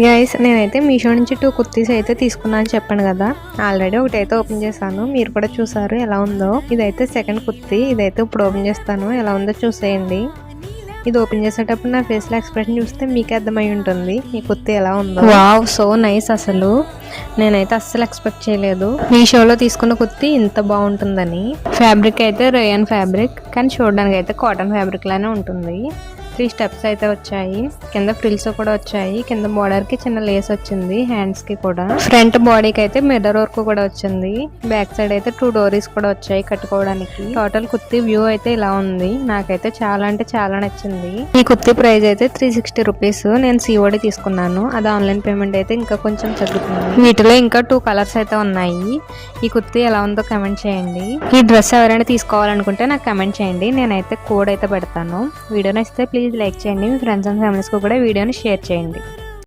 Hi guys, నేనైతే మీషో నుంచి 2 కుర్తీస్ అయితే తీసుకున్నాను అని చెప్పాను కదా. ఆల్రెడీ ఒకటైతే ఓపెన్ చేశాను, మీరు కూడా చూసారు ఎలా ఉందో. ఇదైతే సెకండ్ కుర్తీ, ఇదైతే ఇప్పుడు ఓపెన్ చేస్తాను, ఎలా ఉందో చూసేయండి. ఇది ఓపెన్ చేసేటప్పుడు నా ఫేస్ లో ఎక్స్ప్రెషన్ చూస్తే మీకే అర్థమై ఉంటుంది ఈ కుర్తీ ఎలా ఉందో. Wow, so nice. అసలు నేనైతే అస్సలు ఎక్స్పెక్ట్ చేయలేదు మీషోలో తీసుకున్న కుర్తీ ఇంత బాగుంటుందని. ఫ్యాబ్రిక్ అయితే రేయన్ ఫ్యాబ్రిక్, కానీ చూడడానికి అయితే కాటన్ ఫ్యాబ్రిక్ లానే ఉంటుంది. 3 స్టెప్స్ అయితే వచ్చాయి, కింద ఫ్రిల్స్ కూడా వచ్చాయి, కింద బార్డర్ కి చిన్న లేస్ వచ్చింది, హ్యాండ్స్ కి కూడా. ఫ్రంట్ బాడీకి అయితే మిర్రర్ వర్క్ కూడా వచ్చింది. బ్యాక్ సైడ్ అయితే 2 డోరీస్ కూడా వచ్చాయి కట్టుకోవడానికి. టోటల్ కుర్తీ వ్యూ అయితే ఇలా ఉంది. నాకైతే చాలా అంటే చాలా నచ్చింది. ఈ కుర్తీ ప్రైస్ అయితే 360 రూపీస్. నేను COD తీసుకున్నాను, అది ఆన్లైన్ పేమెంట్ అయితే ఇంకా కొంచెం తగ్గుతుంది. వీటిలో ఇంకా 2 కలర్స్ అయితే ఉన్నాయి. ఈ కుర్తీ ఎలా ఉందో కమెంట్ చేయండి. ఈ డ్రెస్ ఎవరైనా తీసుకోవాలనుకుంటే నాకు కమెంట్ చేయండి, నేనైతే కోడ్ అయితే పెడతాను. వీడియో నచ్చితే ప్లీజ్ లైక్ చేయండి, మీ ఫ్రెండ్స్ అండ్ ఫ్యామిలీస్కి కూడా వీడియోని షేర్ చేయండి.